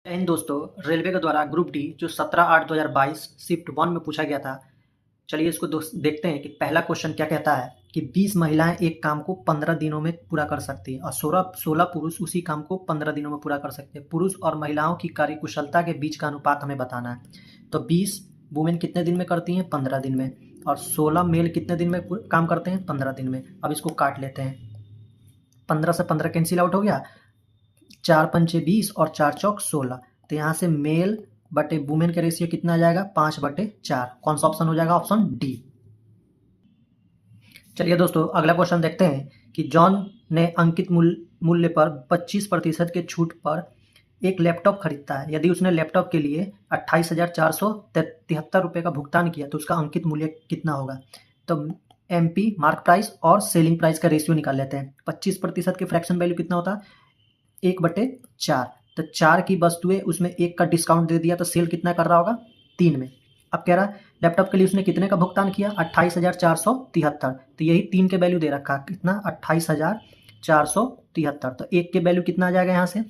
इन दोस्तों, रेलवे के द्वारा ग्रुप डी जो 17/8/2022 शिफ्ट 1 में पूछा गया था। चलिए इसको देखते हैं कि पहला क्वेश्चन क्या कहता है कि 20 महिलाएं एक काम को 15 दिनों में पूरा कर सकती हैं और 16 पुरुष उसी काम को 15 दिनों में पूरा कर सकते हैं। पुरुष और महिलाओं की कार्यकुशलता के बीच का अनुपात हमें बताना है। तो 20 वुमेन कितने दिन में करती हैं? 15 दिन में। और 16 मेल कितने दिन में काम करते हैं? 15 दिन में। अब इसको काट लेते हैं। 15 से 15 कैंसिल आउट हो गया। 4 पंचे 20 और 4 चौक 16। तो यहाँ से मेल बटे वुमेन का रेशियो कितना आ जाएगा? 5/4। कौन सा ऑप्शन हो जाएगा? Option D. चलिए दोस्तों, अगला क्वेश्चन देखते हैं कि जॉन ने अंकित मूल्य पर 25% के छूट पर एक लैपटॉप खरीदता है। यदि उसने लैपटॉप के लिए 28,473 रुपये का भुगतान किया तो उसका अंकित मूल्य कितना होगा? तो एमपी मार्क प्राइस और सेलिंग प्राइस का रेशियो निकाल लेते हैं। 25% के फ्रैक्शन वैल्यू कितना होता है? 1/4। तो 4 की वस्तुएं उसमें 1 का डिस्काउंट दे दिया तो सेल कितना कर रहा होगा? 3 में। अब कह रहा है लैपटॉप के लिए उसने कितने का भुगतान किया? 28,473। तो यही 3 के वैल्यू दे रखा है। कितना? 28,473। तो 1 के वैल्यू कितना आ जाएगा यहाँ से?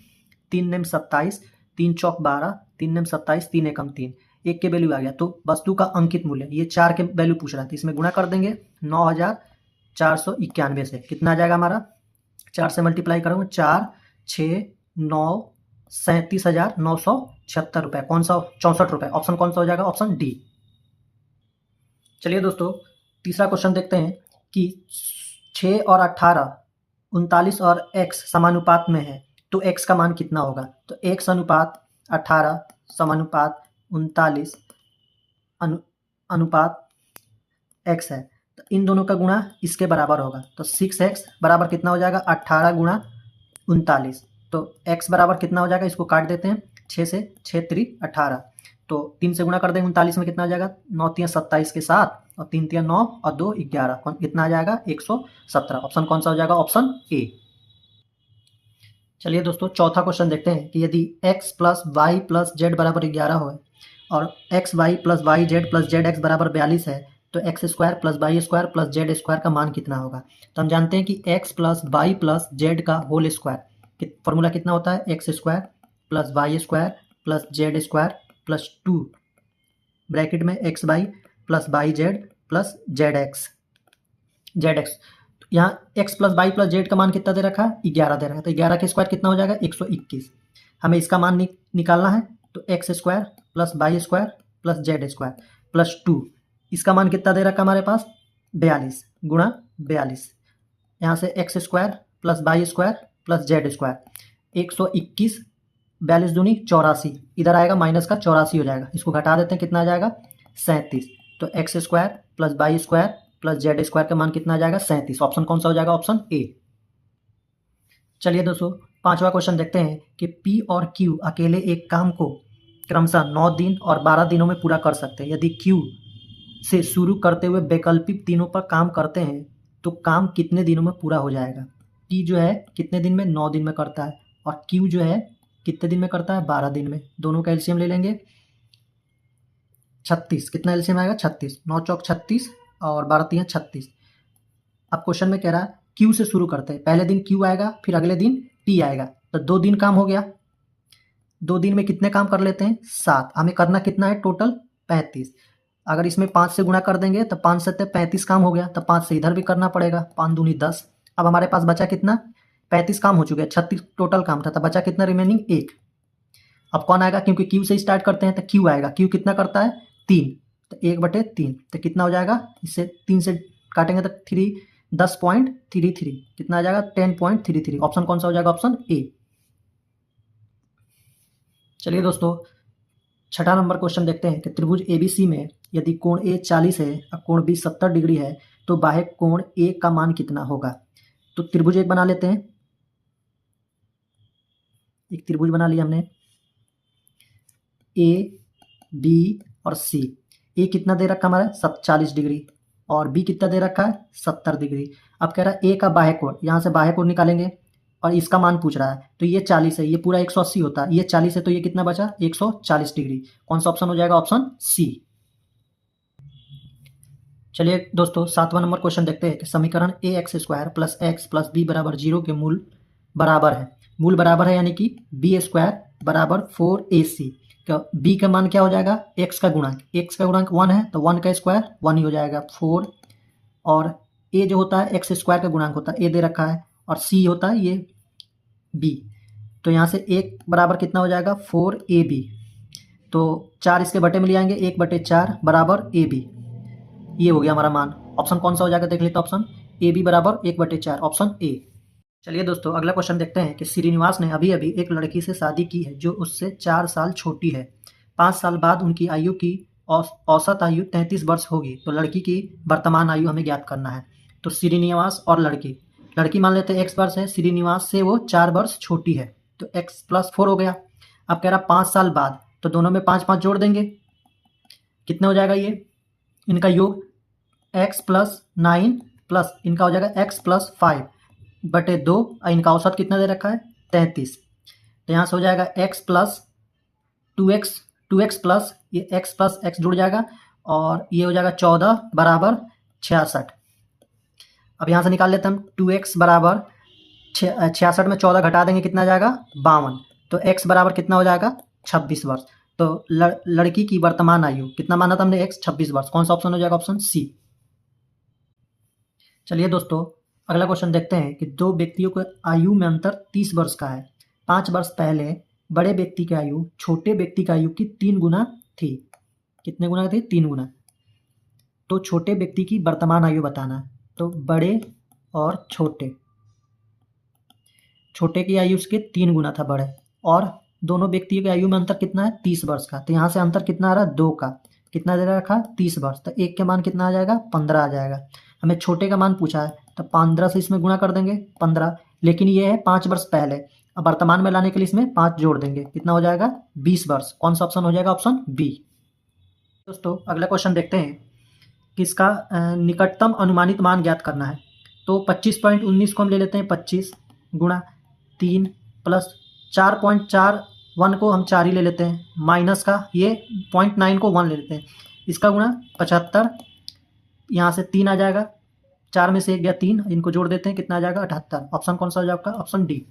3 नेम 27, 3 चौक 12, 3 नेम 27, 3 एकम 3। 1 के वैल्यू आ गया। तो वस्तु का अंकित मूल्य, ये 4 के वैल्यू पूछ रहा है, तो इसमें गुणा कर देंगे 9,491 से। कितना आ जाएगा हमारा? 4 से मल्टीप्लाई करोगे 4, 6, 9, 37,976 रुपये। कौन सा? 64 रुपये। ऑप्शन कौन सा हो जाएगा? Option D. चलिए दोस्तों, तीसरा क्वेश्चन देखते हैं कि 6 और 18, 39 और x समानुपात में है तो x का मान कितना होगा? तो x अनुपात 18 समानुपात 39 अनुपात x है। तो इन दोनों का गुणा इसके बराबर होगा। तो 6x बराबर कितना हो जाएगा? 18 गुणा 39। तो x बराबर कितना हो जाएगा? इसको काट देते हैं। 6 से 6 3 18। तो 3 से गुणा कर देंगे 39 में। कितना आ जाएगा? 9 3 27 के साथ और 3 3 9 और 2 11। कितना आ जाएगा? 117। ऑप्शन कौन सा हो जाएगा? Option A. चलिए दोस्तों, चौथा क्वेश्चन देखते हैं कि यदि x plus Y plus Z बराबर 11 हो और X Y plus Y Z plus Z X बराबर 42 है तो X square plus Y square plus Z square का मान कितना होगा? तो हम जानते हैं कि X plus Y plus Z का होल स्क्वायर फॉर्मूला कितना होता है? X square plus Y square plus Z square plus 2 bracket में X Y plus Y Z plus Z X. यहाँ X plus Y plus Z का मान कितना दे रखा है? 11 दे रखा है। तो 11 के स्क्वायर कितना हो जाएगा? 121। हमें इसका मान निकालना है। तो X square plus Y square plus Z square plus 2, इसका मान कितना दे रखा हमारे पास? 42 गुणा 42। यहाँ से X square plus Y square plus Z square 121, 42 दूनी 84, इधर आएगा माइनस का 84 हो जाएगा। इसको घटा देते हैं। कितना आ जाएगा? 37। तो X square plus Y square plus Z square का मान कितना आ जाएगा? 37। ऑप्शन कौन सा हो जाएगा? Option A. चलिए दोस्तों, पांचवा क्वेश्चन देखते हैं कि पी और क्यू अकेले एक काम को क्रमशः 9 दिन और 12 दिनों में पूरा कर सकते हैं। यदि क्यू से शुरू करते हुए वैकल्पिक दिनों पर काम करते हैं तो काम कितने दिनों में पूरा हो जाएगा? पी जो है कितने दिन में? 9 दिन में करता है। और क्यू जो है कितने दिन में करता है? 12 दिन में। दोनों का एलसीएम ले लेंगे 36। कितना एलसीएम आएगा? 36। 9 चौक 36 और 12 3 36। अब क्वेश्चन में कह रहा है क्यू से शुरू करते हैं। पहले दिन क्यू आएगा, फिर अगले दिन पी आएगा। तो 2 दिन काम हो गया। 2 दिन में कितने काम कर लेते हैं? 7। हमें करना कितना है टोटल? 35। अगर इसमें 5 से गुणा कर देंगे तो 5 से 35 काम हो गया। तो 5 से इधर भी करना पड़ेगा। 5 दूनी 10। अब हमारे पास बचा कितना? 35 काम हो चुके हैं, 36 टोटल काम था। तो बचा कितना रिमेनिंग? 1। अब कौन आएगा? क्योंकि क्यू से स्टार्ट करते हैं तो क्यू आएगा। क्यू कितना करता है? 3। तो 1/3। तो कितना हो जाएगा? इससे 3 से काटेंगे तो 3 10.33। कितना आ जाएगा? 10.33। ऑप्शन कौन सा हो जाएगा? Option A. चलिए दोस्तों, छठा नंबर क्वेश्चन देखते हैं कि त्रिभुज एबीसी में यदि कोण ए 40 है और कोण बी 70 डिग्री है तो बाह्य कोण ए का मान कितना होगा? तो त्रिभुज एक बना लेते हैं। एक त्रिभुज बना लिया हमने, ए बी और सी। ए कितना दे रखा हमारा? 40 डिग्री और बी कितना दे रखा है? 70 डिग्री। अब कह रहा है ए का बाह्य कोण, यहाँ से बाह्य कोण निकालेंगे और इसका मान पूछ रहा है। तो ये 40 है, ये पूरा 180 होता है। ये 40 है तो ये कितना बचा? 140 डिग्री। कौन सा ऑप्शन हो जाएगा? Option C. चलिए दोस्तों, 7वां नंबर क्वेश्चन देखते हैं कि समीकरण A X square plus X plus B बराबर 0 के मूल बराबर है। मूल बराबर है यानी कि बी स्क्वायर बराबर 4ac। बी का मान क्या हो जाएगा, एक्स का गुणांक 1 है तो 1 का स्क्वायर 1 ही हो जाएगा 4, और ए जो होता है एक्स स्क्वायर का गुणांक होता है, ए दे रखा है, और सी होता है ये बी। तो यहाँ से एक बराबर कितना हो जाएगा 4ab। तो 4 इसके बटे में ले आएंगे, 1/4 बराबर ab। ये हो गया हमारा मान। ऑप्शन कौन सा हो जाएगा देख लेते हैं, ऑप्शन ए बी बराबर 1/4, ऑप्शन ए। चलिए दोस्तों अगला क्वेश्चन देखते हैं कि श्रीनिवास ने अभी अभी एक लड़की से शादी की है जो उससे 4 साल छोटी है। 5 साल बाद उनकी आयु की औसत आयु 33 वर्ष होगी, तो लड़की की वर्तमान आयु हमें ज्ञात करना है। तो श्रीनिवास और लड़की मान लेते हैं x वर्ष है, श्रीनिवास से वो 4 वर्ष छोटी है, तो x + 4 हो गया। अब कह रहा 5 साल बाद, तो दोनों में 5 5 जोड़ देंगे, कितना हो जाएगा ये इनका योग, x + 9 प्लस इनका हो जाएगा x + 5/2, और इनका औसत कितना दे रखा है 33। तो यहाँ से हो जाएगा x + 2x प्लस ये x + x जुड़ जाएगा, और ये हो जाएगा 14 बराबर 66। अब यहाँ से निकाल लेते हैं हम 2x बराबर 66 में 14 घटा देंगे, कितना आ जाएगा 52। तो x बराबर कितना हो जाएगा 26 वर्ष। तो लड़की की वर्तमान आयु कितना माना था हमने x 26 वर्ष। कौन सा ऑप्शन हो जाएगा, ऑप्शन सी। चलिए दोस्तों अगला क्वेश्चन देखते हैं कि दो व्यक्तियों के आयु में अंतर 30 वर्ष का है। 5 वर्ष पहले बड़े व्यक्ति की आयु छोटे व्यक्ति की आयु की 3 गुना थी। कितने गुना थी, 3 गुना। तो छोटे व्यक्ति की वर्तमान आयु बताना। तो बड़े और छोटे की आयु उसके 3 गुना था बड़े, और दोनों व्यक्तियों की आयु में अंतर कितना है 30 वर्ष का। तो यहाँ से अंतर कितना आ रहा है 2 का, कितना दे रखा 30 वर्ष। तो एक के मान कितना आ जाएगा 15 आ जाएगा। हमें छोटे का मान पूछा है तो 15 से इसमें गुणा कर देंगे 15, लेकिन ये है 5 वर्ष पहले। अब वर्तमान में लाने के लिए इसमें 5 जोड़ देंगे, कितना हो जाएगा 20 वर्ष। कौन सा ऑप्शन हो जाएगा, ऑप्शन बी। दोस्तों अगला क्वेश्चन देखते हैं कि इसका निकटतम अनुमानित मान ज्ञात करना है। तो 25.19 को हम ले लेते हैं 25 गुणा 3 प्लस 4.41 को हम 4 ही ले लेते हैं, माइनस का ये 0.9 को 1 ले लेते हैं, इसका गुणा 75। यहाँ से 3 आ जाएगा, 4 में से 1 गया 3, इनको जोड़ देते हैं, कितना आ जाएगा 78। ऑप्शन कौन सा हो जाएगा, ऑप्शन डी।